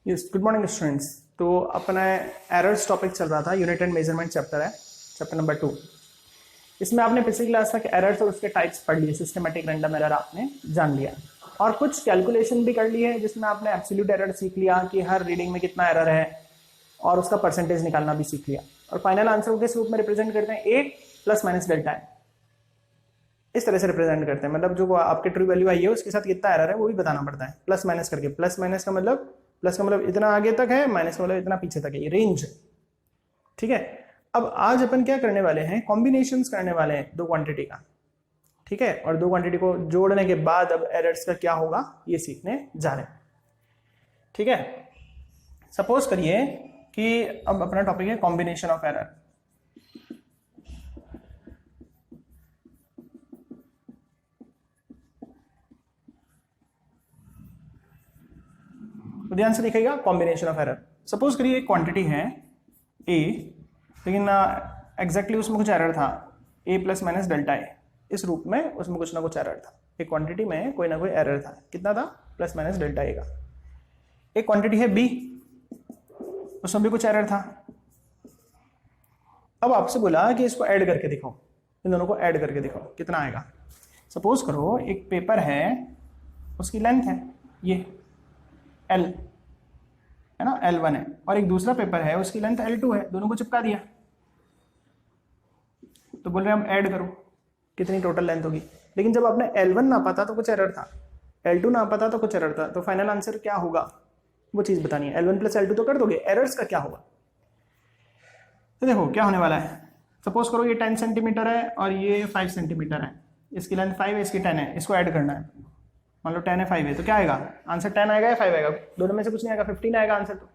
Yes, good morning students. तो अपना errors topic चल रहा था, यूनिट एंड मेजरमेंट चैप्टर है, चैप्टर नंबर 2। इसमें आपने पिछली क्लास तक एरर्स और उसके टाइप्स पढ़ लिए, सिस्टमेटिक रैंडम एरर आपने जान लिया और कुछ कैलकुलेशन भी कर ली है, जिसमें आपने एब्सोल्यूट एरर सीख लिया कि हर रीडिंग में कितना एरर है और उसका परसेंटेज निकालना भी सीख लिया। और फाइनल आंसर को किस रूप में रिप्रेजेंट करते हैं? ए प्लस माइनस डेल्टा है, इस तरह से रिप्रेजेंट करते हैं। मतलब जो आपके ट्रू वैल्यू आई है उसके साथ कितना एरर है वो भी बताना पड़ता है, प्लस माइनस करके। प्लस माइनस का मतलब, प्लस का मतलब इतना आगे तक है, माइनस का मतलब इतना पीछे तक है, ये रेंज। ठीक है, अब आज अपन क्या करने वाले हैं? कॉम्बिनेशंस करने वाले हैं दो क्वांटिटी का। ठीक है, और दो क्वांटिटी को जोड़ने के बाद अब एरर्स का क्या होगा ये सीखने जा रहे हैं। ठीक है, सपोज करिए कि अब अपना टॉपिक है कॉम्बिनेशन ऑफ एरर। तो ध्यान से देखिएगा, कॉम्बिनेशन ऑफ एरर। सपोज करिए एक क्वांटिटी है ए, लेकिन एग्जैक्टली उसमें कुछ एरर था, ए प्लस माइनस डेल्टा ए, इस रूप में उसमें कुछ ना कुछ एरर था। एक क्वांटिटी में कोई ना कोई एरर था, कितना था? प्लस माइनस डेल्टा ए का। एक क्वांटिटी है बी, उसमें भी कुछ एरर था। अब आपसे बोला कि इसको ऐड करके दिखाओ, इन दोनों को ऐड करके दिखाओ, कितना आएगा। सपोज करो एक पेपर है, उसकी लेंथ है ये L है ना, L1 है, और एक दूसरा पेपर है उसकी लेंथ L2 है, दोनों को चिपका दिया। तो बोल रहे हैं हम ऐड करो, कितनी टोटल लेंथ होगी। लेकिन जब आपने L1 ना पता तो कुछ एरर था, L2 ना पता तो कुछ एरर था, तो फाइनल आंसर क्या होगा वो चीज बतानी है। L1 प्लस L2 तो कर दोगे, एरर्स का क्या होगा? तो देखो क्या होने वाला है। सपोज करो ये 10 सेंटीमीटर है और ये 5 सेंटीमीटर है, इसकी लेंथ 5 है, इसकी 10 है, इसको ऐड करना है। मान लो 10 है 5 है, तो क्या आएगा आंसर? 10 आएगा या 5 आएगा? दोनों में से कुछ नहीं आएगा, 15 आएगा आंसर। तो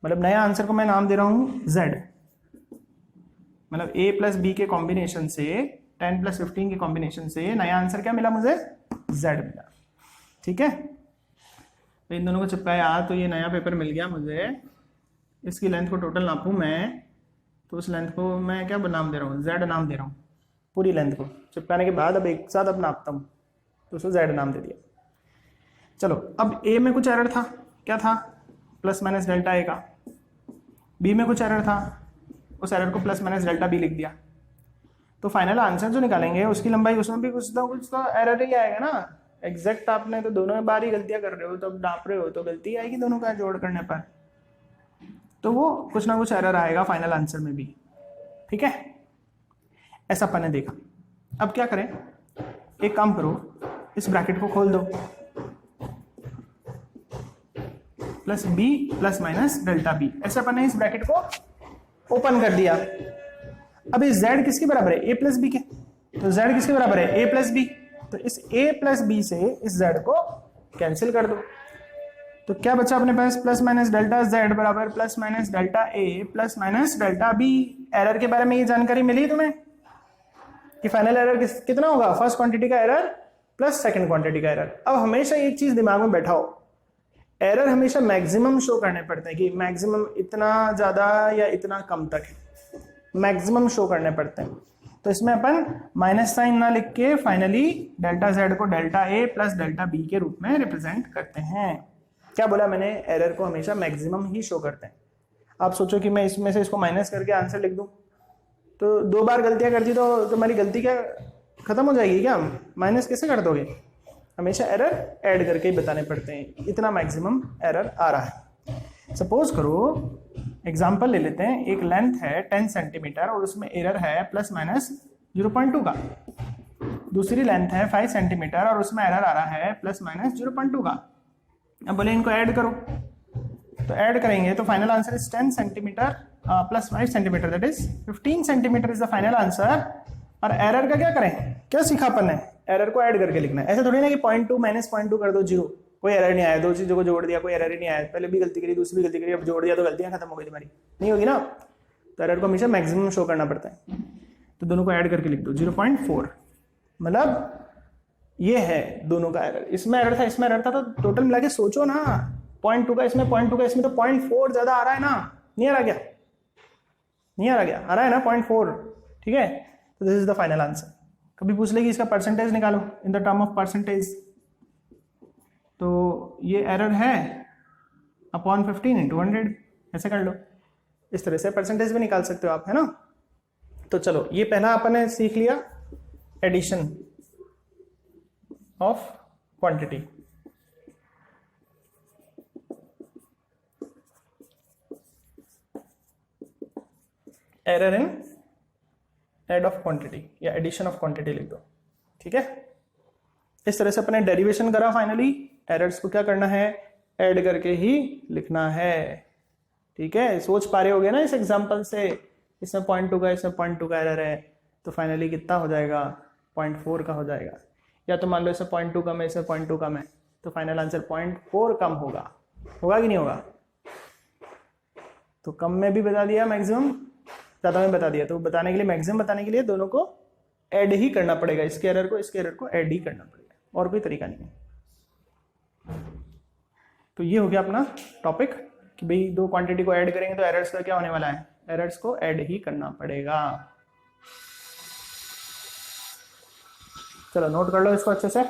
मतलब नया आंसर को मैं नाम दे रहा हूं Z। मतलब A प्लस B के कॉम्बिनेशन से, 10 प्लस 15 के कॉम्बिनेशन से नया आंसर क्या मिला मुझे? Z मिला। ठीक है, तो इन दोनों को चिपकाया तो ये नया पेपर मिल गया मुझे। इसकी लेंथ को टोटल नापूं मैं, तो उस लेंथ को मैं क्या नाम दे रहा हूँ? Z नाम दे रहा हूँ। पूरी लेंथ को चिपकाने के बाद अब एक साथ अब नापता हूँ, तो उसको Z नाम दे दिया। चलो, अब A में कुछ एरर था, क्या था? प्लस माइनस डेल्टा A का। B में कुछ एरर था, उस एरर को प्लस माइनस डेल्टा B लिख दिया। तो फाइनल आंसर जो निकालेंगे उसकी लंबाई, उसमें भी कुछ तो एरर ही आएगा ना। एग्जैक्ट आपने तो दोनों में बार ही गलतियां कर रहे हो, तो अब नाप रहे हो तो गलती आएगी दोनों का जोड़ करने पर, तो वो कुछ ना कुछ एरर आएगा फाइनल आंसर में भी। ठीक है, ऐसा अपन ने देखा। अब क्या करें? एक काम करो, इस ब्रैकेट को खोल दो, plus B plus minus delta B, ऐसे अपन ने इस ब्रैकेट को ओपन कर दिया। अब इस z किसके बराबर है? a प्लस बी के। तो z किसके बराबर है? a plus B. तो इस a प्लस बी से इस z को कैंसिल कर दो, तो क्या बचा अपने पास? प्लस माइनस डेल्टा z बराबर plus minus delta a plus minus delta b। Error के बारे में ये जानकारी मिली तुम्हें कि फाइनल एरर कितना होगा? फर्स्ट क्वांटिटी का एरर प्लस सेकंड क्वांटिटी का एरर। अब हमेशा एक चीज दिमाग में बैठाओ, एरर हमेशा मैक्सिमम शो करने पड़ते हैं कि मैक्सिमम इतना ज्यादा या इतना कम तक है, मैक्सिमम शो करने पड़ते हैं। तो इसमें अपन माइनस साइन ना लिख के फाइनली डेल्टा z को delta a plus delta b के रूप में रिप्रेजेंट करते हैं। क्या बोला मैंने? एरर को हमेशा मैक्सिमम ही शो करते हैं। आप सोचो कि मैं इसमें से इसको माइनस करके आंसर लिख दूं, तो दो बार गलतियां करती तो तुम्हारी गलती क्या खत्म हो जाएगी क्या? माइनस कैसे कर दोगे? हमेशा एरर ऐड करके ही बताने पड़ते हैं, इतना मैक्सिमम एरर आ रहा है। सपोज करो एग्जाम्पल ले लेते हैं, एक लेंथ है 10 सेंटीमीटर और उसमें एरर है प्लस माइनस 0.2 का। दूसरी लेंथ है 5 सेंटीमीटर और उसमें एरर आ रहा है प्लस माइनस 0.2 का। अब बोले इनको ऐड करो, तो ऐड करेंगे तो final answer is 10 centimetre plus 5 centimetre, that is 15 centimetre is the final answer. और एरर का क्या करें? क्या सीखा अपन ने? एरर को ऐड करके लिखना है। ऐसे थोड़ी ना कि 0.2 माइनस 0.2 कर दो 0, कोई एरर नहीं आया। दो चीजों को जोड़ दिया, कोई एरर ही नहीं आया। पहले भी गलती करी, दूसरी भी गलती करी, अब जोड़ दिया तो गलतियां खत्म हो गई तुम्हारी, नहीं होगी ना। तो एरर को हमेशा मैक्सिमम शो करना पड़ता है, तो दोनों को ऐड करके लिख दो 0.4। मतलब ये है दोनों का एरर, इसमें एरर था इसमें एरर था, तो टोटल मिला के सोचो ना। 0.2 का इसमें, 0.2 का इसमें, तो 0.4 ज्यादा आ रहा है ना? नहीं आ रहा क्या? नहीं आ रहा क्या? आ रहा है ना 0.4। ठीक है, तो this is the final answer. कभी पूछ लेगी इसका परसेंटेज निकालो in the term of percentage, तो ये एरर है अपॉन 15 इंटू 100, ऐसे कर लो। इस तरह से परसेंटेज भी निकाल सकते हो आप, है ना। तो चलो ये पहला अपन ने सीख लिया, addition of quantity. Error in add of quantity या एडिशन ऑफ क्वांटिटी लिख दो, ठीक है। इस तरह से अपने डेरिवेशन करा। फाइनली एरर्स को क्या करना है, ऐड करके ही लिखना है, ठीक है। सोच पा रहे होगे ना इस एग्जांपल से, इसमें 0.2 का, इसमें 0.2 का एरर है, तो फाइनली कितना हो जाएगा, 0.4 का हो जाएगा। या तो मान लो इसमें 0.2 कम है, इसमें 0.2 कम है, तो फाइनल आंसर 0.4 कम होगा। होगा कि नहीं होगा। तो कम में भी बता दिया, मैक्सिमम ज़्यादा में बता दिया। तो बताने के लिए, मैक्सिमम बताने के लिए दोनों को ऐड ही करना पड़ेगा, इसके एरर को इसके एरर को ऐड ही करना पड़ेगा, और कोई तरीका नहीं है। तो ये हो गया अपना टॉपिक कि भाई दो क्वांटिटी को ऐड करेंगे तो एरर्स का क्या होने वाला है, एरर्स को ऐड ही करना पड़ेगा। चलो नोट कर लो इसको अच्छे से।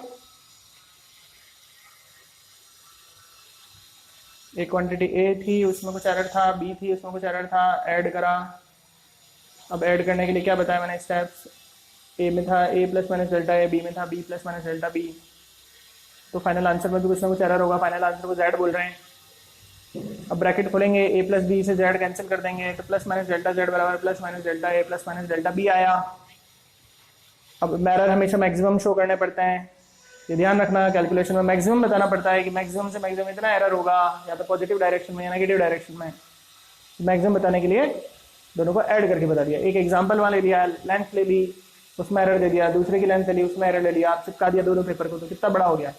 एक क्वांटिटी ए थी, उसमें कुछ एरर था, बी थी, उसमें कुछ एरर था, ऐड करा। अब ऐड करने के लिए क्या बताया मैंने स्टेप्स, ए में था A plus minus delta A, B में था B plus minus delta B. तो फाइनल आंसर में भी कुछ ना कुछ एरर होगा, फाइनल आंसर को जेड बोल रहे हैं। अब ब्रैकेट खोलेंगे, ए प्लस बी से जेड कैंसिल कर देंगे, तो प्लस माइनस डेल्टा जेड बराबर प्लस माइनस डेल्टा ए प्लस माइनस डेल्टा बी आया। अब एरर हमेशा मैक्सिमम शो करने पड़ते हैं, ये ध्यान रखना। कैलकुलेशन में मैक्सिमम बताना पड़ता है कि मैक्सिमम से मैक्सिमम इतना एरर होगा, या तो पॉजिटिव डायरेक्शन में या नेगेटिव डायरेक्शन में। मैक्सिमम बताने के लिए दोनों को ऐड करके बता दिया। एक एग्जाम्पल वहाँ ले लिया, लेंथ ले ली, उसमें एरर दे दिया, दूसरे की लेंथ ले ली, उसमें एरर ले लिया, आप चिपका दिया दोनों पेपर को, तो कितना बड़ा हो गया।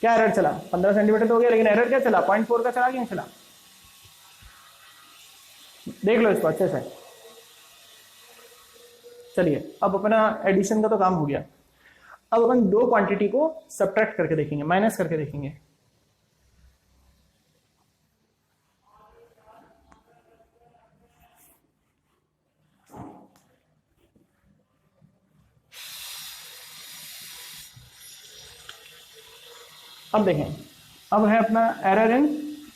क्या एरर चला, 15 सेंटीमीटर तो हो गया, लेकिन एरर क्या चला, 0.4 का चला कि नहीं चला। देख लो इसको अच्छे से। चलिए अब अपना एडिशन का तो काम हो गया। अब अपन दो क्वांटिटी को सब्ट्रैक्ट करके देखेंगे, माइनस करके देखेंगे। अब देखें, अब है अपना error in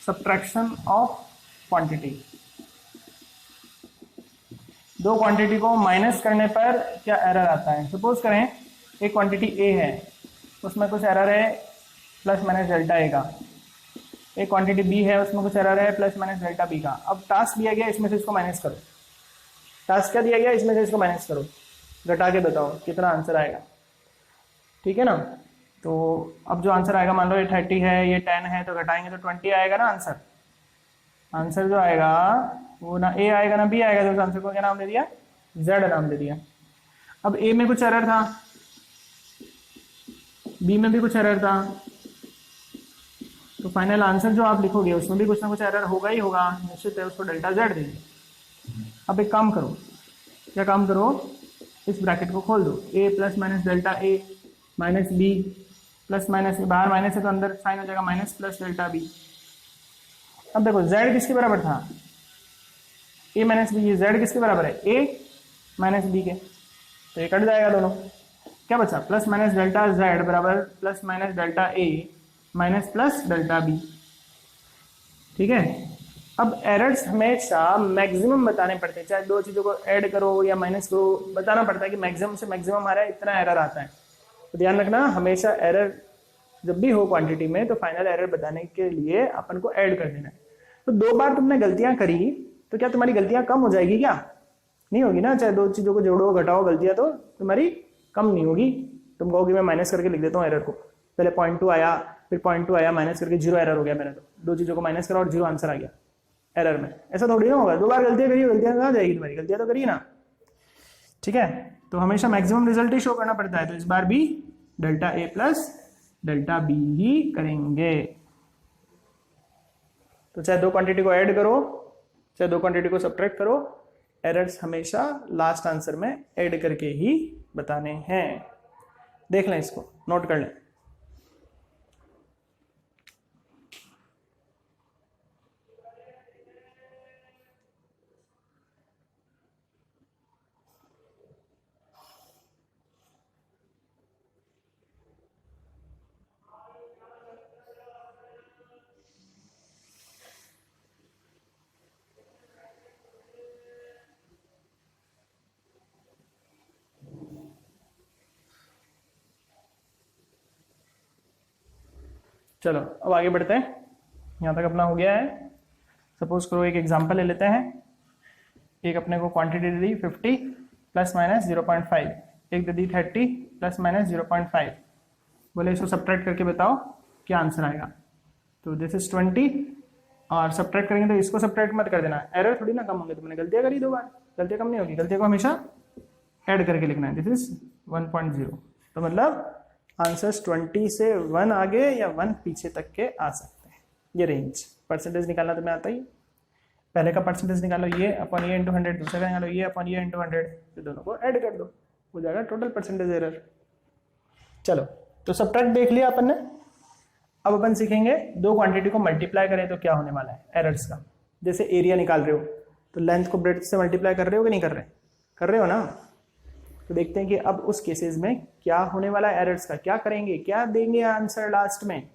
subtraction of quantity. दो क्वांटिटी को माइनस करने पर क्या एरर आता है। सपोज करें एक क्वांटिटी ए है, उसमें कुछ एरर है प्लस माइनस डेल्टा ए का। एक क्वांटिटी बी है, उसमें कुछ एरर है प्लस माइनस डेल्टा बी का। अब टास्क दिया गया, इसमें से इसको माइनस करो। टास्क क्या दिया गया, इसमें से इसको माइनस करो, घटा के बताओ कितना आंसर आएगा, ठीक है ना। तो अब जो आंसर आएगा, मान लो ये 30 है, ये 10 है, तो घटाएंगे तो 20 आएगा ना आंसर। आंसर जो आएगा वो ना ए आएगा ना बी आएगा, तो उस आंसर को क्या नाम दे दिया, जेड नाम दे दिया। अब ए में कुछ एरर था, बी में भी कुछ एरर था, तो फाइनल आंसर जो आप लिखोगे उसमें भी कुछ ना कुछ एरर होगा ही होगा, निश्चित है, उसको डेल्टा जेड दे दिया। अब एक काम करो, क्या काम करो, इस ब्रैकेट को खोल दो, ए प्लस माइनस डेल्टा ए माइनस बी प्लस माइनस, बाहर माइनस है तो अंदर साइन हो जाएगा माइनस प्लस डेल्टा बी। अब देखो z किसके बराबर था, a माइनस बी, z किसके बराबर है, a माइनस बी के, तो ये कट जाएगा दोनों। क्या बचा, प्लस माइनस डेल्टा z बराबर plus minus delta a minus plus delta b, ठीक है। अब एरर्स हमेशा मैक्सिमम बताने पड़ते हैं, चाहे दो चीज़ों को ऐड करो या माइनस करो, बताना पड़ता है कि मैक्सिमम से मैक्सिमम हमारा इतना एरर आता है। तो ध्यान रखना, हमेशा एरर जब भी हो क्वांटिटी में, तो फाइनल एरर बताने के लिए अपन को ऐड कर देना है। तो दो बार तुमने गलतियां करी, तो क्या तुम्हारी गलतियां कम हो जाएगी, क्या नहीं होगी ना। चाहे दो चीज़ों को जोड़ो घटाओ, गलतियां तो तुम्हारी कम नहीं होगी। तुम कहोगे मैं माइनस करके लिख देता हूँ एरर को, पहले 0.2 आया, फिर 0.2 आया, माइनस करके 0 एरर हो गया मेरा। तो दो चीज़ों को माइनस करा और 0 आंसर आ गया एरर में, ऐसा थोड़ी ना होगा। दो बार गलतियां करी, गलतियां कहाँ जाएगी तुम्हारी, गलतियां तो करी ना, ठीक है। तो हमेशा मैक्सिमम रिजल्ट ही शो करना पड़ता है, तो इस बार भी delta A plus delta B ही करेंगे। तो चाहे दो क्वांटिटी को ऐड करो, चाहे दो क्वांटिटी को सब्ट्रैक्ट करो, एरर्स हमेशा लास्ट आंसर में ऐड करके ही बताने हैं। देख लें इसको, नोट कर लें। चलो अब आगे बढ़ते हैं, यहाँ तक अपना हो गया है। सपोज करो एक एग्जांपल ले लेते हैं। एक अपने को क्वांटिटी दे दी 50 प्लस माइनस 0.5, एक दे दी 30 प्लस माइनस 0.5। बोले इसको सब्ट्रैक्ट करके बताओ क्या आंसर आएगा। तो दिस इज 20 और सब्ट्रैक्ट करेंगे तो इसको सब्ट्रैक्ट मत कर देना, एरर थोड़ी ना कम होंगे। तो मैंने गलतियाँ करी 2 बार, गलतियाँ कम नहीं होगी, गलतियों को हमेशा ऐड करके लिखना है। This is 1.0। तो मतलब आंसर्स 20 से 1 आगे या 1 पीछे तक के आ सकते हैं। ये रेंज परसेंटेज निकालना तुम्हें आता ही। पहले का परसेंटेज निकालो ये अपॉन ये इंटू 100, दूसरे का निकालो ये अपॉन ये इंटू 100, तो दोनों को ऐड कर दो, हो जाएगा टोटल परसेंटेज एरर। चलो तो सब्ट्रैक्ट देख लिया अपन ने। अब अपन सीखेंगे दो क्वांटिटी को मल्टीप्लाई करें तो क्या होने वाला है एरर्स का। जैसे एरिया निकाल रहे हो तो लेंथ को ब्रेड्थ से मल्टीप्लाई कर रहे हो कि नहीं कर रहे? कर रहे हो ना। तो देखते हैं कि अब उस केसेस में क्या होने वाला है एरर्स का, क्या करेंगे, क्या देंगे आंसर लास्ट में।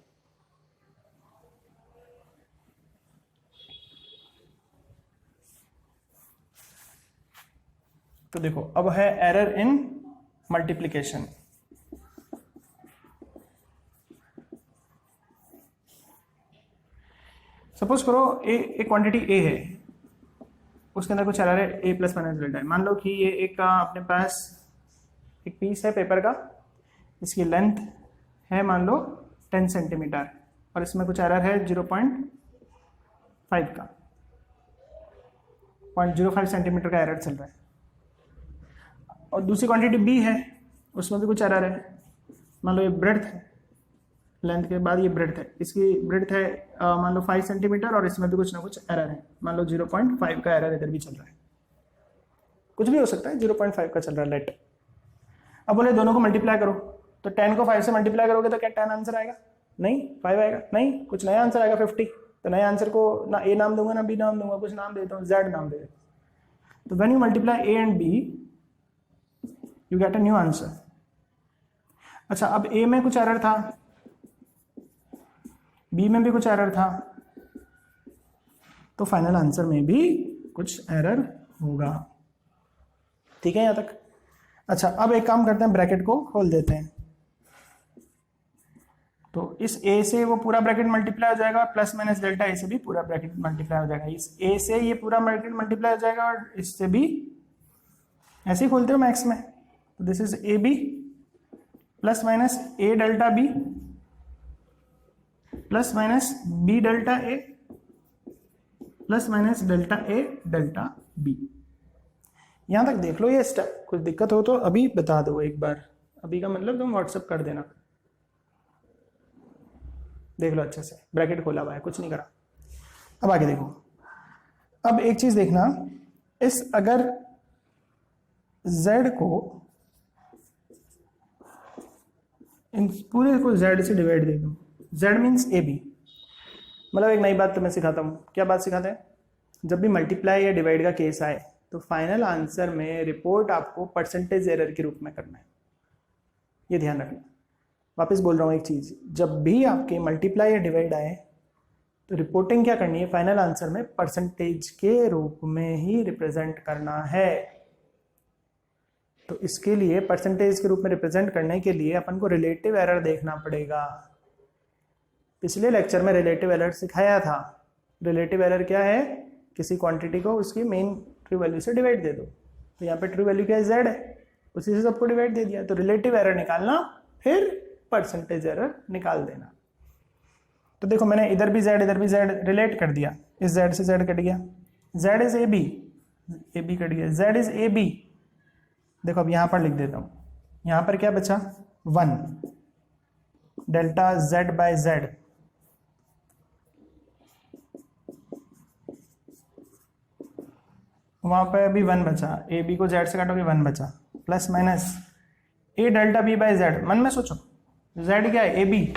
तो देखो अब है एरर इन मल्टीप्लिकेशन। सपोज करो एक क्वांटिटी ए है, उसके अंदर कुछ एरर है a प्लस माइनस डेल्टा है। मान लो कि ये एक अपने पास एक पीस है पेपर का, इसकी लेंथ है मान लो 10 सेंटीमीटर और इसमें कुछ एरर है 0.5 का, 0.05 सेंटीमीटर का एरर चल रहा है। और दूसरी क्वांटिटी b है, उसमें भी कुछ एरर है। मान लो ये ब्रेड्थ है, लेंथ के बाद ये ब्रेड्थ है, इसकी ब्रेड्थ है मान लो 5 सेंटीमीटर और इसमें भी कुछ ना कुछ एरर है। मान लो 0.5 का एरर इधर भी चल रहा है, कुछ भी हो सकता है, 0.5 का चल रहा है लेट। अब बोले दोनों को मल्टीप्लाई करो, तो 10 को 5 से मल्टीप्लाई करोगे तो क्या 10 आंसर आएगा? नहीं, 5 आएगा। नहीं, कुछ नया आंसर आएगा 50। तो नए आंसर को ना ए नाम दूंगा ना बी नाम दूंगा, कुछ नाम देता हूँ, जेड नाम दे देता हूँ। तो when you multiply A and B you get a new answer. अच्छा, अब ए में कुछ एरर था, बी में भी कुछ एरर था, तो फाइनल आंसर में भी कुछ एरर होगा। ठीक है यहां तक? अच्छा, अब एक काम करते हैं, ब्रैकेट को खोल देते हैं। तो इस a से वो पूरा ब्रैकेट मल्टीप्लाई हो जाएगा, प्लस माइनस डेल्टा a से भी पूरा ब्रैकेट मल्टीप्लाई हो जाएगा। इस a से ये पूरा ब्रैकेट मल्टीप्लाई हो जाएगा और इससे भी ऐसे ही खोलते हो मैक्स में। तो this is A B plus minus a delta b plus minus b delta a plus minus delta a delta b। यहां तक देख लो ये स्टेप। कुछ दिक्कत हो तो अभी बता दो एक बार। अभी का मतलब तुम व्हाट्सएप कर देना। देख लो अच्छे से, ब्रैकेट खोला हुआ है, कुछ नहीं करा। अब आगे देखो। अब एक चीज देखना, इस अगर z को इन पूरे को z से डिवाइड दे दूं, z मीन्स ए बी। मतलब एक नई बात तुम्हें सिखाता हूं। क्या बात सिखाते हैं? जब भी मल्टीप्लाई या डिवाइड का केस आए तो फाइनल आंसर में रिपोर्ट आपको परसेंटेज एरर के रूप में करना है। ये ध्यान रखना। वापस बोल रहा हूँ एक चीज, जब भी आपके मल्टीप्लाई या डिवाइड आए तो रिपोर्टिंग क्या करनी है? फाइनल आंसर में परसेंटेज के रूप में ही रिप्रेजेंट करना है। तो इसके लिए परसेंटेज के रूप में रिप्रेजेंट करने के लिए अपन को रिलेटिव एरर देखना पड़ेगा। पिछले लेक्चर में रिलेटिव एरर सिखाया था। रिलेटिव एरर क्या है? किसी क्वांटिटी को उसकी मेन ट्रू वैल्यू से डिवाइड दे दो। तो यहाँ पे ट्रू वैल्यू क्या है? z है, उसी से सबको डिवाइड दे दिया। तो रिलेटिव एरर निकालना, फिर परसेंटेज एरर निकाल देना। तो देखो मैंने इधर भी z इधर भी z रिलेट कर दिया। इस z से z कट गया, z is A B cut गया, z इज ए बी। देखो अब यहां पर लिख देता हूं, यहां पर क्या बचा? 1 डेल्टा z बाय z। वहां पर अभी 1 बचा, ए बी को z से काटोगे 1 बचा, प्लस माइनस ए डेल्टा बी बाय z। मन में सोचो, z क्या है? ए बी,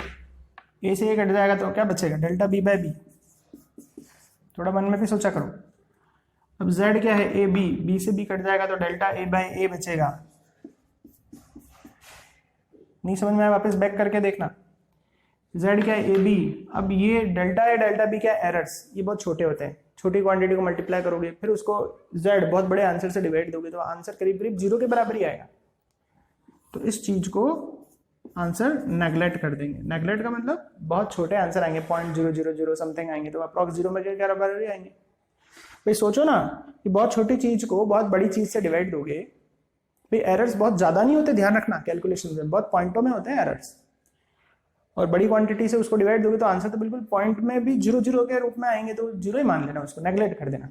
ए से ए कट जाएगा तो क्या बचेगा? Delta B by B. थोड़ा मन में भी सोचा करो। अब z क्या है? ए बी, बी से बी कट जाएगा तो डेल्टा ए बाय ए बचेगा। नहीं समझ में आया? वापस बैक करके देखना। z क्या है? A B. अब ये डेल्टा ए डेल्टा बी क्या है? एरर्स। ये बहुत छोटे होते हैं। छोटी क्वांटिटी को मल्टीप्लाई करोगे, फिर उसको z बहुत बड़े आंसर से डिवाइड दोगे तो आंसर करीब करीब 0 के बराबर ही आएगा। तो इस चीज को आंसर नेगलेक्ट कर देंगे। नेगलेक्ट का मतलब बहुत छोटे आंसर आएंगे, 0.000 समथिंग आएंगे, तो अप्रॉक्स जीरो में क्या बराबर आएंगे। भाई सोचो ना कि बहुत छोटी चीज को बहुत बड़ी चीज से डिवाइड दोगे, भाई एरर्स बहुत ज्यादा नहीं होते, ध्यान रखना कैलकुलेशन में बहुत पॉइंटों में होते हैं एरर्स, और बड़ी क्वांटिटी से उसको डिवाइड दोगे तो आंसर तो बिल्कुल पॉइंट में भी 0 के रूप में आएंगे, तो 0 ही मान लेना, उसको नेगलेक्ट कर देना।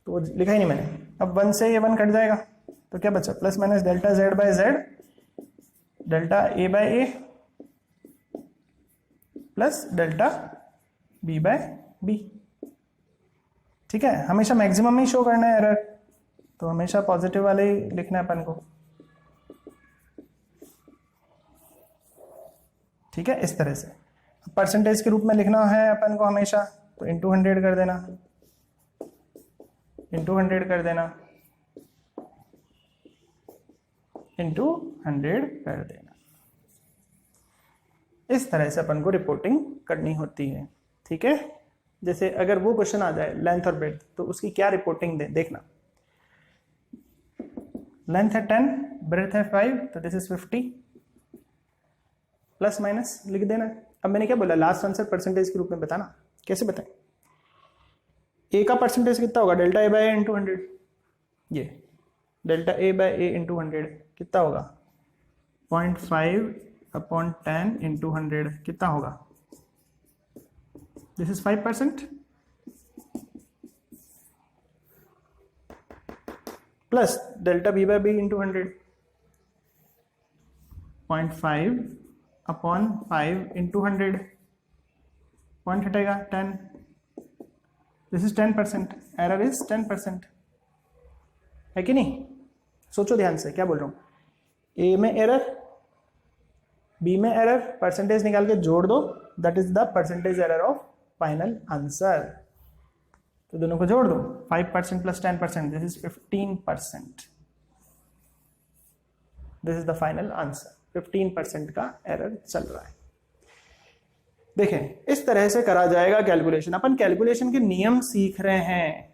तो लिखा ही नहीं मैंने। अब 1 से ये 1 कट जाएगा तो क्या बचा, plus minus delta Z by Z delta A by A plus delta B by B. ठीक है, हमेशा मैक्सिमम ही शो करना है एरर, तो हमेशा पॉजिटिव वाले ही लिखना है अपन को। ठीक है, इस तरह से परसेंटेज के रूप में लिखना है अपन को हमेशा, तो इंटू 100 कर देना, इंटू 100 कर देना, इंटू 100 कर देना। इस तरह से अपन को रिपोर्टिंग करनी होती है। ठीक है, जैसे अगर वो क्वेश्चन आ जाए लेंथ और ब्रेड्थ, तो उसकी क्या रिपोर्टिंग दे, देखना। लेंथ है 10, ब्रेड्थ है 5, तो दिस इज 50, प्लस माइनस लिख देना। अब मैंने क्या बोला, लास्ट आंसर परसेंटेज के रूप में बताना। कैसे बताएं, ए का परसेंटेज कितना होगा, delta A by A into 100, ये delta A by A into 100 कितना होगा, 0.5 अपॉन 10 इंटू 100 कितना होगा, this is 5%, plus delta B by B into 100, 0.5 upon 5 into 100, point हटेगा 10, दिस इज 10%, एरर इज 10%, है कि नहीं। सोचो ध्यान से, क्या बोल रहा हूं, ए में एरर, बी में एरर, परसेंटेज निकाल के जोड़ दो, that is the percentage error of final answer. तो दोनों को जोड़ दो, 5% plus 10%, this is 15%, this is the final answer. 15% का एरर चल रहा है। देखें, इस तरह से करा जाएगा कैलकुलेशन। अपन कैलकुलेशन के नियम सीख रहे हैं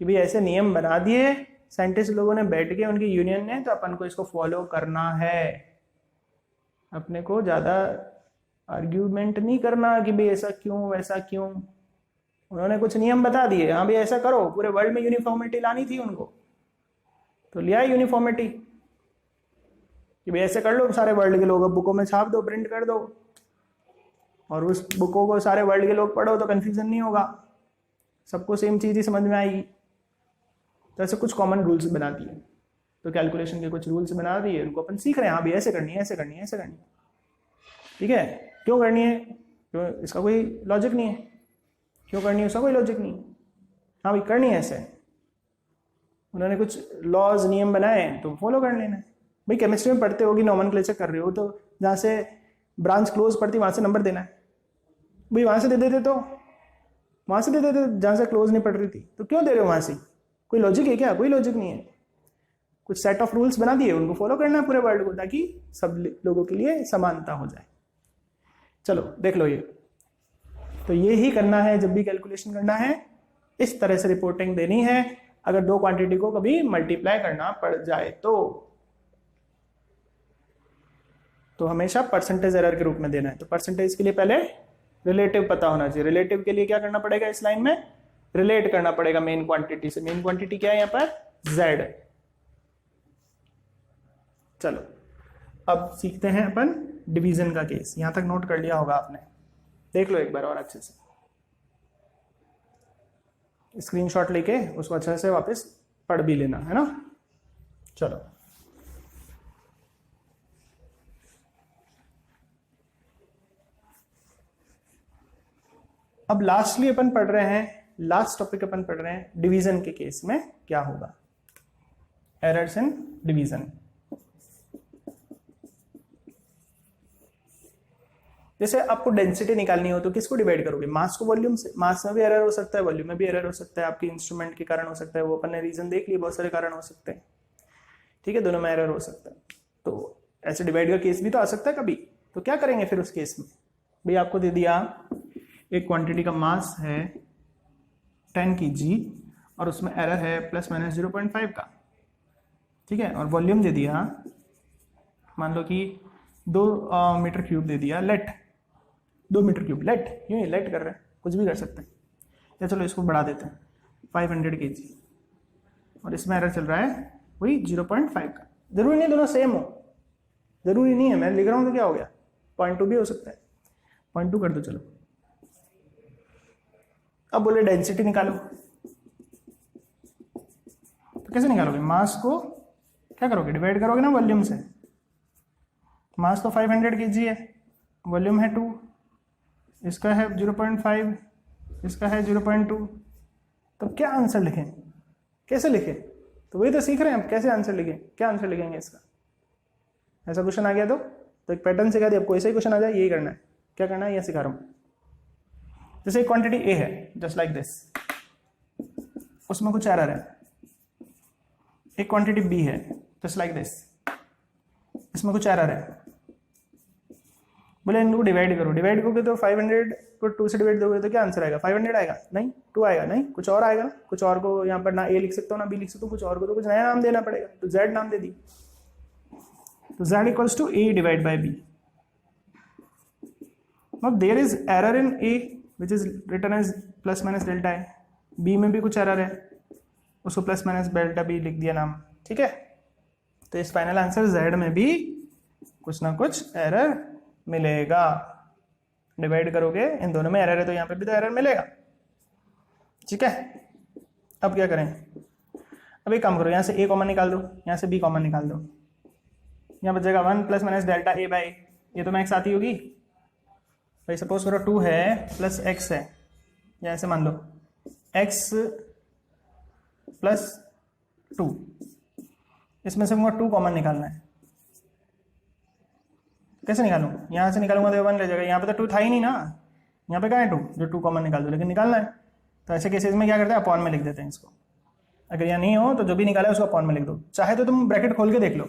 कि भाई ऐसे नियम बना दिए साइंटिस्ट लोगों ने बैठ के, उनकी यूनियन ने, तो अपन को इसको फॉलो करना है। अपने को ज्यादा आर्ग्यूमेंट नहीं करना कि भाई ऐसा क्यों वैसा क्यों। उन्होंने कुछ नियम बता दिए, हाँ भाई ऐसा करो, पूरे वर्ल्ड में यूनिफॉर्मिटी लानी थी उनको, तो लिया यूनिफॉर्मिटी कि भाई ऐसे कर लो सारे वर्ल्ड के लोग, अब बुकों में छाप दो, प्रिंट कर दो, और उस बुकों को सारे वर्ल्ड के लोग पढ़ो तो कंफ्यूजन नहीं होगा, सबको सेम चीज ही समझ में आएगी। तो ऐसे कुछ कॉमन रूल्स बना दिए, तो कैलकुलेशन के कुछ रूल्स बना दिए, उनको अपन सीख रहे हैं, हाँ भाई ऐसे करनी है, ऐसे करनी है, ऐसे करनी है। ठीक है, क्यों करनी है, क्यों, इसका कोई लॉजिक नहीं है, क्यों करनी है उसका कोई लॉजिक नहीं है, हाँ भाई करनी है ऐसे। उन्होंने कुछ लॉज नियम बनाए तो फॉलो कर लेना है। भाई केमिस्ट्री में पढ़ते होगी, नॉमेनक्लेचर कर रहे हो, तो जहाँ से ब्रांच क्लोज पड़ती वहाँ से नंबर देना है। भाई वहाँ से दे देते, तो वहाँ से दे देते जहाँ से क्लोज नहीं पड़ रही थी, तो क्यों दे रहे हो वहाँ से, कोई लॉजिक है क्या, कोई लॉजिक नहीं है। कुछ सेट ऑफ रूल्स बना दिए, उनको फॉलो करना है पूरे वर्ल्ड को, ताकि सब लोगों के लिए समानता हो जाए। चलो देख लो, ये तो ये ही करना है जब भी कैलकुलेशन करना है, इस तरह से रिपोर्टिंग देनी है। अगर दो क्वांटिटी को कभी मल्टीप्लाई करना पड़ जाए तो हमेशा परसेंटेज एरर के रूप में देना है। तो परसेंटेज के लिए पहले रिलेटिव पता होना चाहिए। रिलेटिव के लिए क्या करना पड़ेगा, इस लाइन में रिलेट करना पड़ेगा मेन क्वांटिटी से। मेन क्वांटिटी क्या है यहाँ पर, z। चलो अब सीखते हैं अपन डिवीजन का केस। यहां तक नोट कर लिया होगा आपने, देख लो एक बार और अच्छे से, स्क्रीनशॉट लेके उसको अच्छे से वापस पढ़ भी लेना है ना। चलो अब लास्टली अपन पढ़ रहे हैं, लास्ट टॉपिक अपन पढ़ रहे हैं डिवीजन के केस में क्या होगा, एरर्स इन डिवीजन। जैसे आपको डेंसिटी निकालनी हो तो किसको डिवाइड करोगे, मास को वॉल्यूम से। मास में भी एरर हो सकता है, वॉल्यूम में भी एरर हो सकता है, आपके इंस्ट्रूमेंट के कारण हो सकता है, वो अपन ने रीजन देख लिए, बहुत सारे कारण हो सकते हैं। ठीक है, दोनों में एरर हो सकता है। तो ऐसे डिवाइड का केस भी तो आ सकता है कभी। तो क्या करेंगे फिर उस केस में, भाई आपको दे दिया एक क्वांटिटी का मास है 10 kg और उसमें एरर है ±0.5 का, ठीक है, और वॉल्यूम दे दिया मान लो कि 2 मीटर क्यूब दे दिया, लेट 2 मीटर क्यूब, लेट यूँ ही लेट कर रहे हैं, कुछ भी कर सकते हैं। या चलो इसको बढ़ा देते हैं 500 kg, और इसमें एरर चल रहा है वही 0.5 का। जरूरी नहीं दोनों सेम हो, जरूरी नहीं है, मैं लिख रहा हूँ तो क्या हो गया 0.2 भी हो सकता है, 0.2 कर दो चलो। अब बोले डेंसिटी निकालो, तो कैसे निकालोगे? मास को क्या करोगे, डिवाइड करोगे ना वॉल्यूम से। मास तो 500 kg है, वॉल्यूम है 2, इसका है 0.5, इसका है 0.2, तो क्या आंसर लिखें, कैसे लिखें? तो वही तो सीख रहे हैं, अब कैसे आंसर लिखें, क्या आंसर लिखेंगे इसका। ऐसा क्वेश्चन आ गया तो एक पैटर्न सिखा दिया आपको, ऐसा ही क्वेश्चन आ जाए यही करना है। क्या करना है ये सिखा रहा हूँ। जैसे एक क्वांटिटी ए है जस्ट लाइक दिस, उसमें कुछ एरर है। एक क्वांटिटी बी है जस्ट लाइक दिस, इसमें कुछ एरर है। बोले इनको डिवाइड करो, डिवाइड करोगे तो 500 को 2 से डिवाइड दोगे तो क्या आंसर आएगा? 500 आएगा? नहीं, 2 आएगा। नहीं, कुछ और आएगा ना, कुछ और को यहाँ पर ना ए लिख सकते हो ना बी लिख सकते हो, कुछ और को तो कुछ नया नाम देना पड़ेगा, तो जेड नाम दे दी। तो z equals to a divide by b। Now there is error in a which is written as plus minus delta a, b में भी कुछ एरर है, उसको प्लस माइनस डेल्टा b लिख दिया नाम, ठीक है। तो इस फाइनल आंसर z में भी कुछ ना कुछ एरर मिलेगा। डिवाइड करोगे इन दोनों में एरर है तो यहाँ पे भी तो एरर मिलेगा, ठीक है। अब क्या करें? अब एक काम करो, यहाँ से a कॉमन निकाल दो, यहाँ से b कॉमन निकाल दो, यहाँ बचेगा 1 plus minus delta a by, ये तो मैक्स आती होगी भाई। सपोज करो 2 है प्लस x है, या ऐसे मान लो x प्लस 2, इसमें से मुझे 2 कॉमन निकालना है। कैसे निकालूँ? यहाँ से निकालूंगा तो 1 रह जाएगा, यहाँ पे तो 2 था ही नहीं ना, यहाँ पे कहाँ है 2 जो 2 कॉमन निकाल दो, लेकिन निकालना है। तो ऐसे केसेस में क्या करते हैं, अपॉन में लिख देते हैं इसको। अगर यहाँ नहीं हो तो जो भी निकाला है उसको अपॉन में लिख दो, चाहे तो तुम ब्रैकेट खोल के देख लो।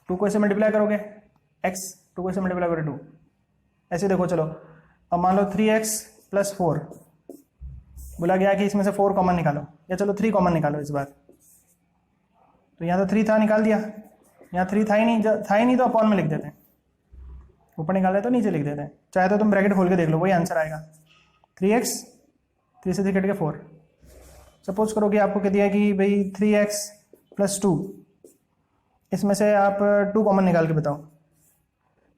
2 को ऐसे मल्टीप्लाई करोगे x, 2 को ऐसे मल्टीप्लाई करोगे 2, ऐसे देखो। चलो अब मान लो 3x प्लस 4, बोला गया कि इसमें से 4 कॉमन निकालो, या चलो 3 कॉमन निकालो इस बार। तो यहाँ तो 3 था, निकाल दिया। यहाँ 3 था ही नहीं तो अपॉन में लिख देते हैं। ऊपर निकाले तो नीचे लिख देते हैं, चाहे तो तुम ब्रैकेट खोल के देख लो, वही आंसर आएगा। 3x, 3 से 3 कट के 4। सपोज करो कि आपको कह दिया कि भाई 3x प्लस 2, इसमें से आप 2 कॉमन निकाल के बताओ।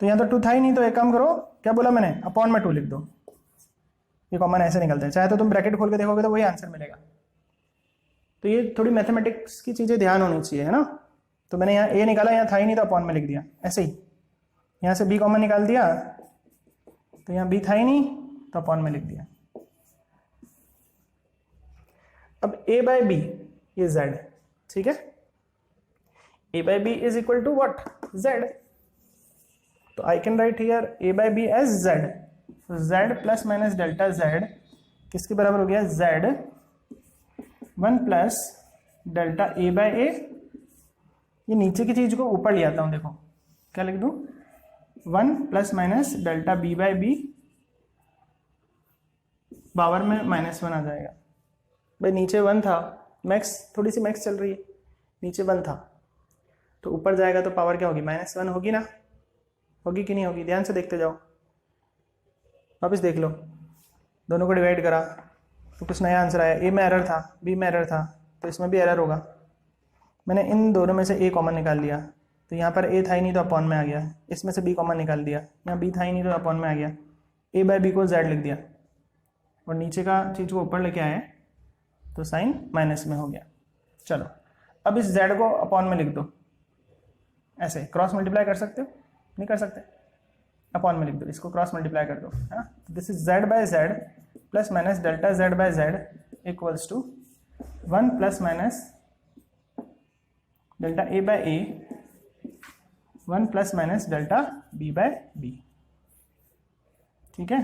तो यहाँ तो 2 था ही नहीं, तो एक काम करो, क्या बोला मैंने, अपॉन में 2 लिख दो, ये कॉमन ऐसे निकलता है। चाहे तो तुम ब्रैकेट खोल के देखोगे तो वही आंसर मिलेगा। तो ये थोड़ी मैथमेटिक्स की चीज़ें ध्यान होनी चाहिए, है ना। तो मैंने यहाँ a निकाला, यहाँ था ही नहीं तो अपॉन में लिख दिया। ऐसे ही यहाँ से b कॉमन निकाल दिया, तो यहाँ b था ही नहीं तो अपॉन में लिख दिया। अब a बाई b ये z, ठीक है। a by b is equal to what? z. तो I can write here a by b as z. तो z plus minus delta z किसके बराबर हो गया? z 1 plus delta a by a। ये नीचे की चीज को ऊपर ले आता हूँ, देखो क्या लिख दूँ, 1 plus minus delta b by b, power में -1 आ जाएगा। भाई नीचे 1 था, मैक्स थोड़ी सी मैक्स चल रही है, नीचे 1 था तो ऊपर जाएगा तो पावर क्या होगी? -1 होगी ना, होगी कि नहीं होगी? ध्यान से देखते जाओ, वापस देख लो। दोनों को डिवाइड करा तो कुछ नया आंसर आया। ए में एरर था, बी में एरर था, तो इसमें भी एरर होगा। मैंने इन दोनों में से ए कॉमन निकाल लिया, तो यहाँ पर ए था ही नहीं तो अपॉन में आ गया। इसमें से बी कॉमन निकाल दिया, यहाँ बी था ही नहीं तो अपॉन में आ गया। ए बाय बी को जेड लिख दिया और नीचे का चीज़ को ऊपर लेके आए तो साइन माइनस में हो गया। चलो अब इस जेड को अपॉन में लिख दो, ऐसे क्रॉस मल्टीप्लाई कर सकते हो? नहीं कर सकते, अपॉन में लिख दो, इसको क्रॉस मल्टीप्लाई कर दो। हाँ, this is Z by Z plus minus delta Z by Z equals to 1 plus minus delta A by A 1 plus minus delta B by B. ठीक है,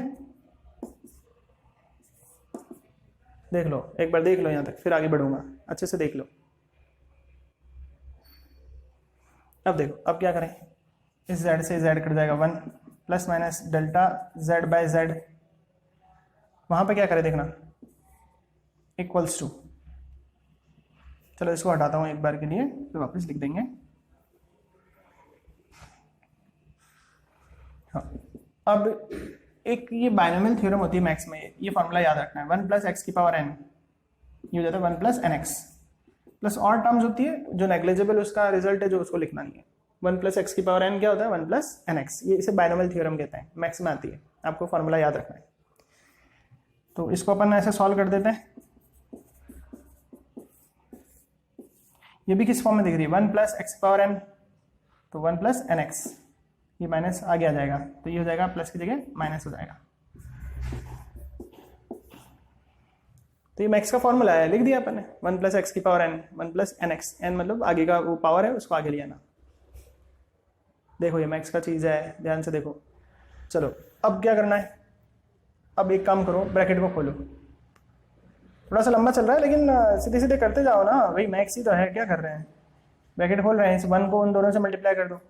देख लो, एक बार देख लो यहाँ तक, फिर आगे बढ़ूंगा, अच्छे से देख लो। अब देखो, अब क्या करें, इस z से z कट जाएगा 1 plus minus delta z by z, वहां पे क्या करें देखना, इक्वल्स टू, चलो इसको हटाता हूं एक बार के लिए, फिर वापस लिख देंगे हाँ, अब एक ये बाइनोमियल थ्योरम होती है मैथ्स में, ये फॉर्मूला याद रखना है, 1 + x की पावर n, ये हो जाता है 1 + nx, प्लस और टर्म्स होती है जो नेग्लिजिबल उसका रिजल्ट है जो उसको लिखना नहीं है। 1 + x की पावर n क्या होता है, 1 + nx, ये इसे बाइनोमियल थ्योरम कहते हैं, मैथ्स में आती है, आपको फॉर्मूला याद रखना है। तो इसको अपन ऐसे सॉल्व कर देते हैं। ये भी किस फॉर्म में दिख रही है, 1 + x की पावर n, तो 1 + nx, ये माइनस आगे आ जाएगा, तो ये हो जाएगा प्लस की जगह माइनस हो जाएगा। तो ये मैक्स का फॉर्मूला है, लिख दिया अपन ने, 1 + x की पावर n, 1 + nx, n मतलब आगे का वो पावर है, उसको आगे ले आना। देखो ये मैक्स का चीज़ है, ध्यान से देखो। चलो अब क्या करना है, अब एक काम करो, ब्रैकेट को खोलो। थोड़ा सा लंबा चल रहा है लेकिन सीधे सीधे करते जाओ ना, भाई मैक्स ही तो है, क्या कर रहे हैं। ब्रैकेट खोल रहे हैं, इस 1 को उन दोनों से मल्टीप्लाई कर दो,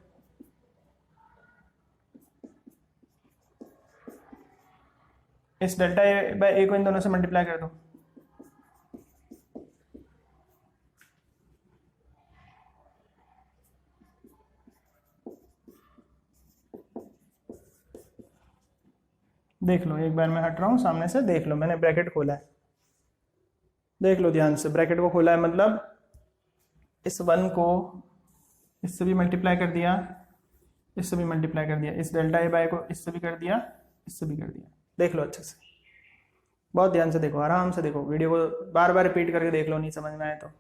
इस डेल्टा ए को इन दोनों से मल्टीप्लाई कर दो, देख लो एक बार मैं हट रहा हूँ सामने से, देख लो मैंने ब्रैकेट खोला है, देख लो ध्यान से, ब्रैकेट को खोला है मतलब इस 1 को इससे भी मल्टीप्लाई कर दिया, इससे भी मल्टीप्लाई कर दिया, इस डेल्टा ए को इससे भी कर दिया, इससे भी कर दिया। देख लो अच्छे से, बहुत ध्यान से देखो, आराम से देखो, वीडियो को बार बार रिपीट करके देख लो, नहीं समझ में आए तो।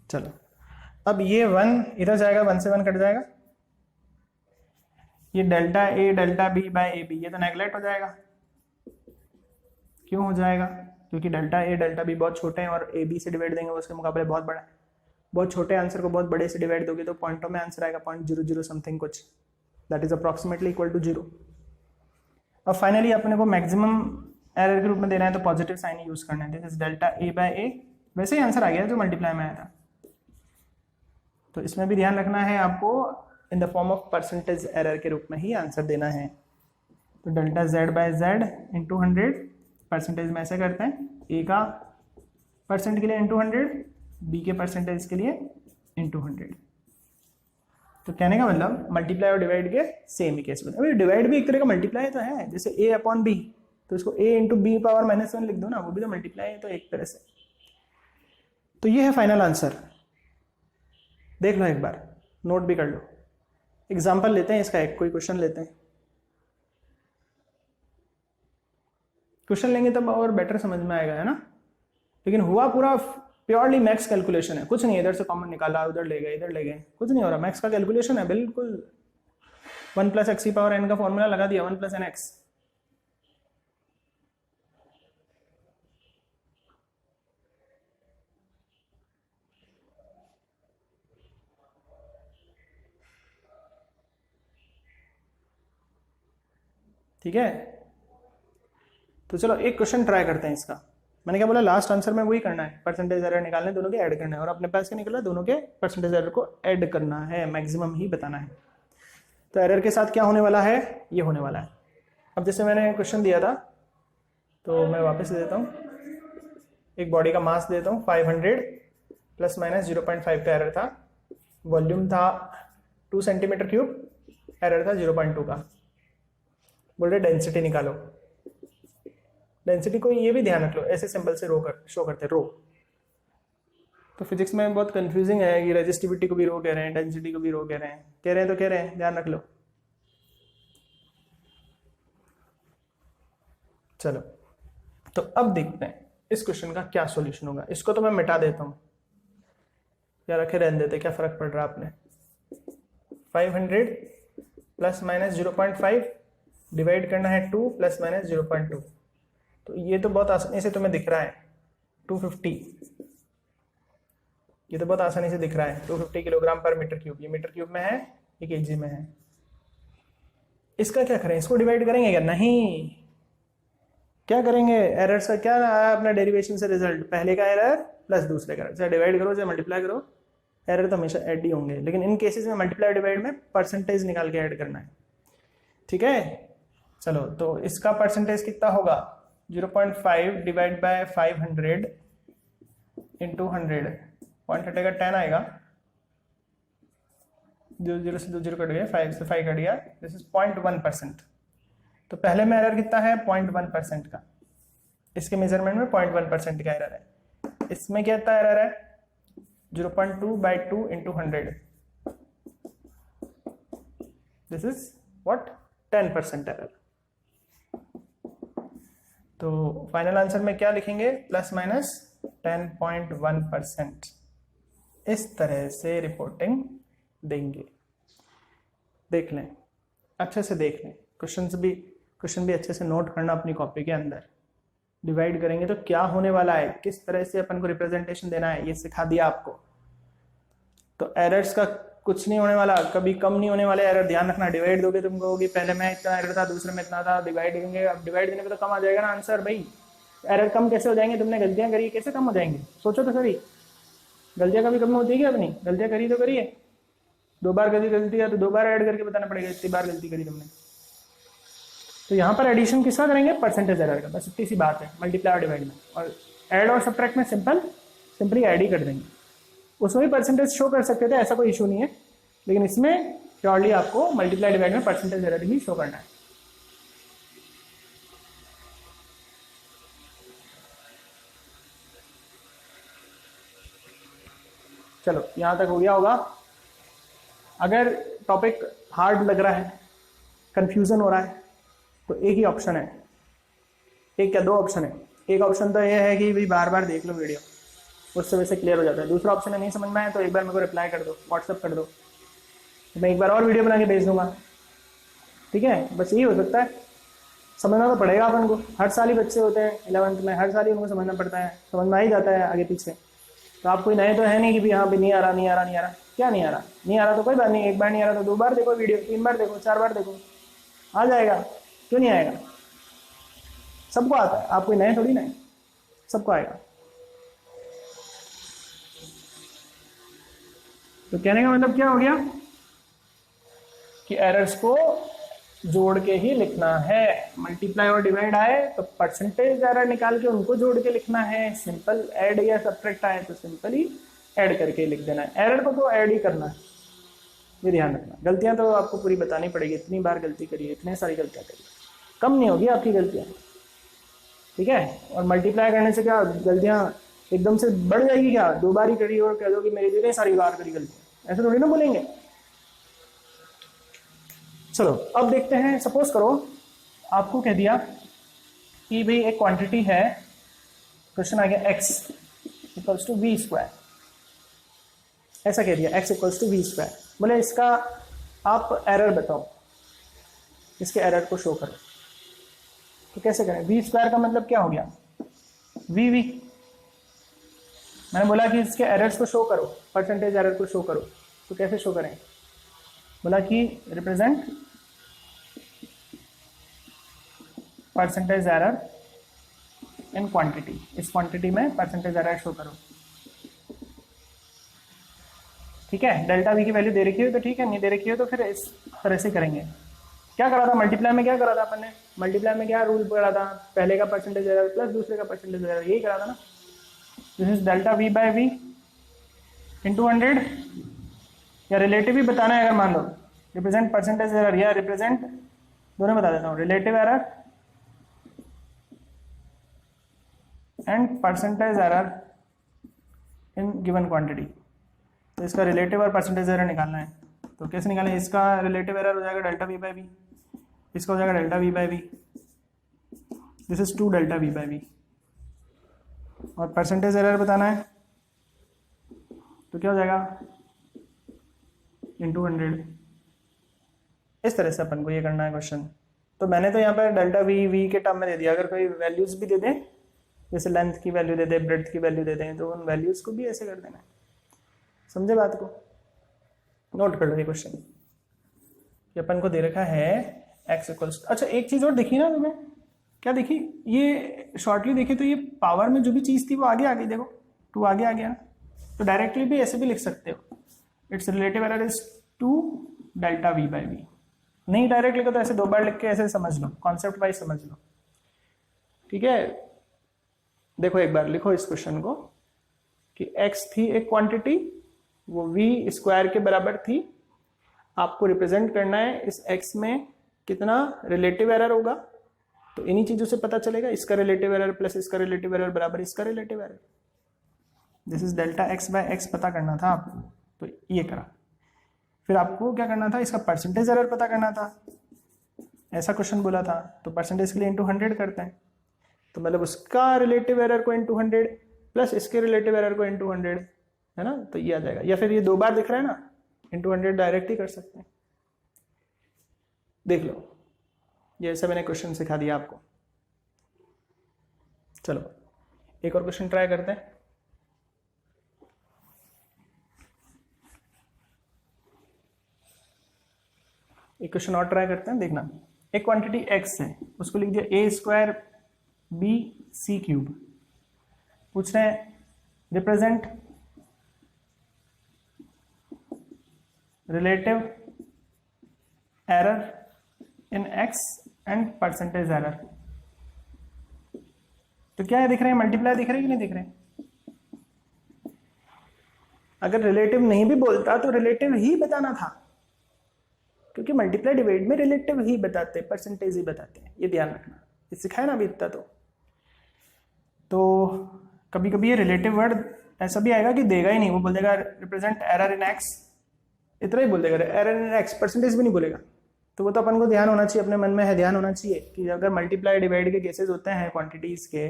चलो अब ये 1 इधर जाएगा, 1 से 1 कट जाएगा, ये delta A delta B by A B, ये तो नेगलेक्ट हो जाएगा। क्यों हो जाएगा, क्योंकि डेल्टा ए डेल्टा बी बहुत छोटे हैं और ए बी से डिवाइड देंगे वो उसके मुकाबले बहुत बड़ा है। बहुत छोटे आंसर को बहुत बड़े से डिवाइड दोगे तो पॉइंटों में आंसर आएगा 0.00 समथिंग कुछ, that is approximately equal to 0। अब फाइनली अपने को मैक्सिमम एरर के रूप में देना है तो पॉजिटिव साइन ही यूज करना है, this is delta A by A, वैसे ही आंसर आ गया जो मल्टीप्लाई में आया था। तो इसमें भी ध्यान रखना है आपको, in the form of percentage error के रूप में ही आंसर देना है। तो delta z by z into 100, percentage में ऐसे करते हैं, a का परसेंट के लिए इंटू 100, b के परसेंटेज के लिए इंटू 100। तो कहने का मतलब मल्टीप्लाई और डिवाइड के सेम ही केस में, अभी डिवाइड भी एक तरह का मल्टीप्लाई तो है, जैसे a/b, तो इसको a इंटू बी पावर -1 लिख दो ना, वो भी तो मल्टीप्लाई है, तो एक तरह से। तो ये है फाइनल आंसर, देख लो एक बार, नोट भी कर लो। एग्जाम्पल लेते हैं इसका, एक कोई क्वेश्चन लेते हैं, क्वेश्चन लेंगे तब और बेटर समझ में आएगा, है ना। लेकिन हुआ पूरा प्योरली मैक्स कैलकुलेशन है, कुछ नहीं, इधर से कॉमन निकाला, उधर ले गए, इधर ले गए, कुछ नहीं हो रहा, मैक्स का कैलकुलेशन है बिल्कुल। 1 + x की पावर n का फॉर्मूला लगा दिया, 1 + nx। ठीक है, तो चलो एक क्वेश्चन ट्राई करते हैं इसका। मैंने क्या बोला, लास्ट आंसर में वही करना है, परसेंटेज एरर निकालने, दोनों के ऐड करना है, और अपने पास क्या निकला, दोनों के परसेंटेज एरर को ऐड करना है, मैक्सिमम ही बताना है। तो एरर के साथ क्या होने वाला है, ये होने वाला है। अब जैसे मैंने क्वेश्चन दिया था, तो मैं वापस से देता हूँ, एक बॉडी का मास देता हूँ 500 ± 0.5 का एरर था, वॉल्यूम था 2 cm3, एरर था 0.2 का। बोल रहे डेंसिटी निकालो, डेंसिटी को ये भी ध्यान रख लो, ऐसे सिंबल से शो करते रो। तो फिजिक्स में बहुत कंफ्यूजिंग है कि रेजिस्टिविटी को भी रो कह रहे हैं, डेंसिटी को भी रो कह रहे हैं, तो कह रहे हैं, ध्यान रख लो। चलो तो अब देखते हैं इस क्वेश्चन का क्या सॉल्यूशन होगा। इसको तो मैं मिटा देता हूं, या रखे रहने देते, क्या फर्क पड़ रहा आपने। 500 ± 0.5 डिवाइड करना है 2 ± 0.2, तो ये तो बहुत आसानी से तुम्हें दिख रहा है 250, ये तो बहुत आसानी से दिख रहा है 250 kg/m³, ये मीटर क्यूब में है, ये kg में है। इसका क्या करें, इसको डिवाइड करेंगे क्या, नहीं, क्या करेंगे, एरर से क्या आया अपना डेरिवेशन से रिजल्ट, पहले का एरर प्लस दूसरे का एरर, चाहे डिवाइड करो चाहे मल्टीप्लाई करो, एरर तो हमेशा ऐड ही होंगे, लेकिन इन केसेस में मल्टीप्लाई डिवाइड में परसेंटेज निकाल के ऐड करना है। ठीक है, चलो तो इसका परसेंटेज कितना होगा, 0.5 डिवाइड बाय 500 इंटू 100, पॉइंट हटेगा 10 आएगा, 0 से 0 कट गया, 5 से 5 कट गया, दिस इज 0.1%। तो पहले में एरर कितना है 0.1% का, इसके मेजरमेंट में 0.1% का एरर है। इसमें कितना एरर है 0.2/2 × 100, दिस इज व्हाट 10% एरर। तो फाइनल आंसर में क्या लिखेंगे ±10.1%। इस तरह से रिपोर्टिंग देंगे। देख लें, अच्छे से देख लें, क्वेश्चन भी अच्छे से नोट करना अपनी कॉपी के अंदर। डिवाइड करेंगे तो क्या होने वाला है, किस तरह से अपन को रिप्रेजेंटेशन देना है, ये सिखा दिया आपको। तो एरर्स का कुछ नहीं होने वाला, कभी कम नहीं होने वाले एरर, ध्यान रखना। डिवाइड दोगे तुम कहोगे पहले में इतना एरर था, दूसरे में इतना था, डिवाइड देंगे, अब डिवाइड देने पे तो कम आ जाएगा ना आंसर भाई। एरर कम कैसे हो जाएंगे, तुमने गलतियां करी कैसे कम हो जाएंगे, सोचो तो सही। गलतियां कभी कम होती है क्या अपनी, गलतियां करी तो करिए, 2 बार गलती है तो 2 बार ऐड करके बताना पड़ेगा इतनी बार गलती करी तुमने। तो यहाँ पर एडिशन किसका करेंगे परसेंटेज एरर का, बस इतनी सी बात है, मल्टीप्लाई और डिवाइड में। और ऐड और सब्ट्रैक्ट में सिंपली ऐड ही कर देंगे। उसमें भी परसेंटेज शो कर सकते थे, ऐसा कोई इशू नहीं है, लेकिन इसमें प्योरली आपको मल्टीप्लाई डिवाइड में परसेंटेज एरर ही शो करना है। चलो यहां तक हो गया होगा। अगर टॉपिक हार्ड लग रहा है, कंफ्यूजन हो रहा है, तो एक ही ऑप्शन है, एक क्या 2 ऑप्शन है। एक ऑप्शन तो ये है कि भाई बार बार देख लो वीडियो, उससे वैसे क्लियर हो जाता है। दूसरा ऑप्शन है नहीं समझ में आए तो एक बार मेरे को रिप्लाई कर दो, व्हाट्सअप कर दो, मैं एक बार और वीडियो बना के भेज दूंगा, ठीक है। बस यही हो सकता है, समझना तो पड़ेगा अपन को। हर साल ही बच्चे होते हैं 11th में, हर साल ही उनको समझना पड़ता है, समझ में आ ही जाता है आगे पीछे। तो आप कोई नए तो है नहीं कि भी हाँ भी नहीं आ रहा क्या नहीं आ रहा तो कोई बात नहीं, एक बार नहीं आ रहा तो 2 बार देखो वीडियो, 3 बार देखो, 4 बार देखो, आ जाएगा। क्यों नहीं आएगा, सबको आता है, आप कोई नए थोड़ी ना, सबको आएगा। तो कहने का मतलब क्या हो गया कि एरर्स को जोड़ के ही लिखना है। मल्टीप्लाई और डिवाइड आए तो परसेंटेज एरर निकाल के उनको जोड़ के लिखना है। सिंपल ऐड या सब्ट्रैक्ट आए तो सिंपली ऐड करके लिख देना है। एरर को तो ऐड ही करना है, ये ध्यान रखना। गलतियां तो आपको पूरी बतानी पड़ेगी, इतनी बार गलती करिए, इतने सारी गलतियां करिए, कम नहीं होगी आपकी गलतियां, ठीक है। और मल्टीप्लाई करने से क्या गलतियां एकदम से बढ़ जाएगी क्या, 2 बार ही करी और कह दो कि मेरी इतनी सारी बार करी गलतियां, ऐसे थोड़ी ना बोलेंगे। चलो अब देखते हैं, सपोज करो आपको कह दिया कि भाई एक क्वांटिटी है, क्वेश्चन आ गया x equals to V square, ऐसा कह दिया x equals to V square. बोले इसका आप एरर बताओ, इसके एरर को शो करो। तो कैसे करें, वी स्क्वायर का मतलब क्या हो गया वी मैंने बोला कि इसके एरर्स को शो करो, परसेंटेज एरर को शो करो। तो कैसे शो करें, बोला कि represent percentage error in quantity, इस क्वांटिटी में परसेंटेज एरर शो करो, ठीक है। डेल्टा वी की वैल्यू दे रखी हो तो ठीक है, नहीं दे रखी हो तो फिर इस तरह से करेंगे। क्या करा था मल्टीप्लाई में, क्या करा था अपन ने, मल्टीप्लाई में क्या रूल करा था, पहले का परसेंटेज एरर प्लस दूसरे का परसेंटेज एरर, यही करा था ना। This is delta V by V into 100, या रिलेटिव भी बताना है अगर मान लो, रिप्रेजेंट परसेंटेज एरर या रिप्रेजेंट, दोनों बता देता हूँ, relative error and percentage error in given quantity. तो इसका रिलेटिव और परसेंटेज एरर निकालना है। तो कैसे निकालें, इसका रिलेटिव एरर हो जाएगा डेल्टा वी बाई वी, इसका हो जाएगा delta V by V, this is 2 delta V by V. और परसेंटेज एरर बताना है तो क्या हो जाएगा इंटू 100। इस तरह से अपन को ये करना है क्वेश्चन। तो मैंने तो यहाँ पर डेल्टा वी के टर्म में दे दिया, अगर कोई वैल्यूज भी दे दें, जैसे लेंथ की वैल्यू दे दे, ब्रेड्थ की वैल्यू दे दें, तो उन वैल्यूज को भी ऐसे कर देना है। समझे बात को, नोट कर लो ये क्वेश्चन कि अपन को दे रखा है x इक्वल्स। अच्छा एक चीज और देखी ना तुम्हें, क्या देखी, ये शॉर्टली देखी तो ये पावर में जो भी चीज थी वो आगे आ गई, देखो 2 आगे आ गया। तो डायरेक्टली भी ऐसे भी लिख सकते हो, it's relative error is 2 delta V by V. नहीं डायरेक्ट लिखो तो ऐसे 2 बार लिख के ऐसे समझ लो, कॉन्सेप्ट वाइज समझ लो, ठीक है। देखो एक बार लिखो इस क्वेश्चन को कि x थी एक क्वांटिटी, वो v स्क्वायर के बराबर थी, आपको रिप्रेजेंट करना है इस x में कितना रिलेटिव एरर होगा, तो इन्हीं चीजों से पता चलेगा। इसका रिलेटिव एरर प्लस इसका रिलेटिव एरर बराबर इसका relative error. This is delta x by x पता करना था आपको, तो ये करा। फिर आपको क्या करना था, इसका परसेंटेज एरर पता करना था। ऐसा क्वेश्चन बोला था, तो परसेंटेज के लिए इंटू 100 करते हैं, तो मतलब उसका रिलेटिव एरर को इंटू 100 प्लस इसके रिलेटिव एरर को इंटू 100, है ना, तो ये आ जाएगा। या फिर ये 2 बार दिख रहा है ना, इंटू 100 डायरेक्ट ही कर सकते हैं। देख लो, ये ऐसा मैंने क्वेश्चन सिखा दिया आपको। चलो एक और क्वेश्चन ट्राई करते हैं। एक क्वेश्चन और ट्राई करते हैं, देखना। एक क्वांटिटी x है, उसको लिख दिया a square b c cube. पूछ रहे हैं represent relative error in x and percentage error. तो क्या है, दिख रहे हैं मल्टीप्लाई दिख रहे हैं कि नहीं दिख रहे हैं? अगर रिलेटिव नहीं भी बोलता तो रिलेटिव ही बताना था, क्योंकि मल्टीप्लाई डिवाइड में रिलेटिव ही बताते, परसेंटेज ही बताते हैं, ये ध्यान रखना। ये सिखाया ना अभी इतना। तो कभी कभी ये रिलेटिव वर्ड ऐसा भी आएगा कि देगा ही नहीं, वो बोल देगा रिप्रेजेंट एरर इन एक्स, इतना ही बोल देगा, एरर इन एक्स, परसेंटेज भी नहीं बोलेगा। तो वो तो अपन को ध्यान होना चाहिए, अपने मन में है ध्यान होना चाहिए कि अगर मल्टीप्लाई डिवाइड के केसेस होते हैं क्वांटिटीज के,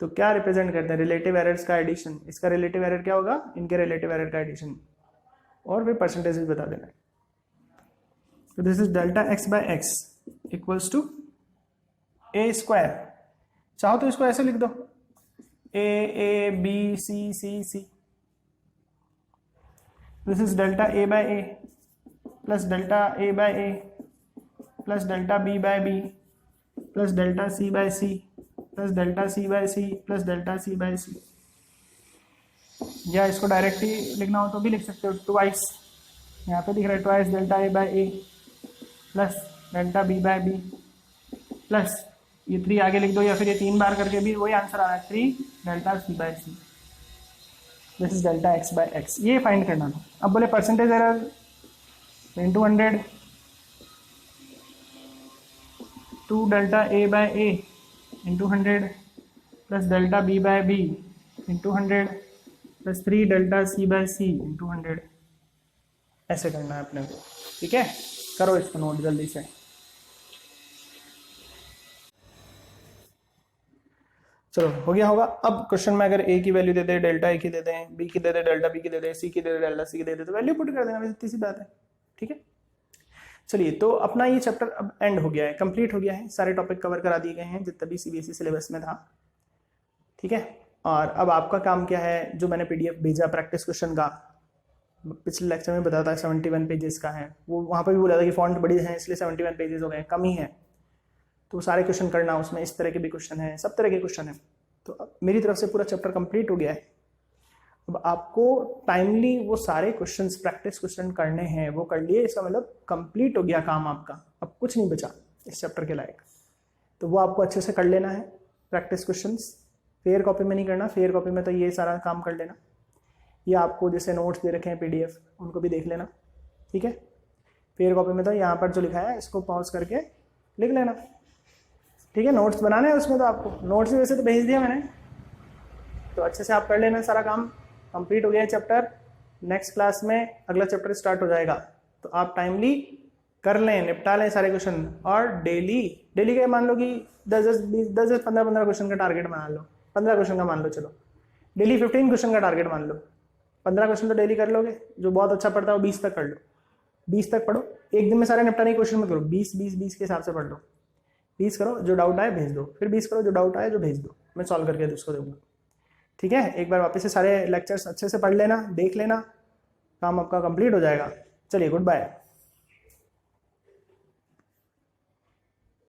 तो क्या रिप्रेजेंट करते हैं, रिलेटिव एरर्स का एडिशन। इसका रिलेटिव एरर क्या होगा, इनके रिलेटिव एरर का एडिशन, और फिर परसेंटेज भी बता देना। तो this is delta x by x equals to a square. चाहो तो इसको ऐसे लिख दो, a b c c। This is delta a by a plus delta a by a plus delta b by b plus delta c by c plus delta c by c plus delta c by c। या इसको direct ही लिखना हो तो भी लिख सकते हो, twice, यहाँ पे दिख रहा है twice delta a by a plus delta b by b plus ये 3 आगे लिख दो, या फिर ये 3 बार करके भी वही आंसर आ रहा है, 3 delta c by c। This is delta x by x, ये फाइंड करना था। अब बोले percentage error into 100 2 delta a by a into 100 plus delta b by b into 100 plus 3 delta c by c into 100। ऐसे करना है अपने को, ठीक है। करो इसको नोट जल्दी से। चलो हो गया होगा। अब क्वेश्चन में अगर a की value they they, delta a की दे दें, b की दे दे, डेल्टा b की दे दे, c की दे दे, डेल्टा c की दे दे, तो वैल्यू पुट कर देना, इतनी सी बात है, ठीक है। चलिए, तो अपना ये चैप्टर अब एंड हो गया है, कंप्लीट हो गया है, सारे टॉपिक कवर करा दिए गए हैं जितना भी सीबीएसई सिलेबस में था, ठीक है। और अब आपका काम क्या है, जो मैंने पीडीएफ भेजा प्रैक्टिस क्वेश्चन का, पिछले लेक्चर में बताया था 71 पेजेस का है, वो वहाँ पर भी बोला था कि फॉन्ट बड़ी है इसलिए 71 पेजेस हो गए, कम ही है, तो सारे क्वेश्चन करना, उसमें इस तरह के भी क्वेश्चन है, सब तरह के क्वेश्चन है। तो अब मेरी तरफ से पूरा चैप्टर कंप्लीट हो गया है। अब आपको टाइमली वो सारे क्वेश्चंस प्रैक्टिस क्वेश्चन करने हैं, वो कर लिए, इसका मतलब कंप्लीट हो गया काम आपका, अब कुछ नहीं बचा इस चैप्टर के लायक। तो वो आपको अच्छे से कर लेना है प्रैक्टिस क्वेश्चंस, फेयर कॉपी में नहीं करना, फेयर कॉपी में तो ये सारा काम कर लेना। ये आपको जैसे नोट्स दे रखे हैं पीडीएफ, उनको भी देख लेना, ठीक है। फेयर कॉपी में तो यहाँ पर जो लिखा है इसको पॉज करके लिख लेना, ठीक है। नोट्स बनाना है उसमें, तो आपको नोट्स भी वैसे तो भेज दिया मैंने, तो अच्छे से आप कर लेना सारा काम। कंप्लीट हो गया है चैप्टर। नेक्स्ट क्लास में अगला चैप्टर स्टार्ट हो जाएगा, तो आप टाइमली कर लें, निपटा लें सारे क्वेश्चन। और डेली के मान लो कि 10-15 क्वेश्चन का टारगेट बना लो, 15 क्वेश्चन का मान लो, चलो डेली 15 क्वेश्चन का टारगेट मान लो। 15 क्वेश्चन तो डेली कर लोगे, जो बहुत अच्छा पढ़ता है वो 20 तक कर लो, 20 तक पढ़ो, एक दिन में सारे निपटाने की कोशिश मत करो, 20 के हिसाब से पढ़ लो। 20 करो, जो डाउट आए भेज दो, फिर 20 करो, जो डाउट आए जो भेज दो, मैं सॉल्व करके उसको दूंगा, ठीक है। एक बार वापस से सारे लेक्चर्स अच्छे से पढ़ लेना, देख लेना, काम आपका कंप्लीट हो जाएगा। चलिए, गुड बाय।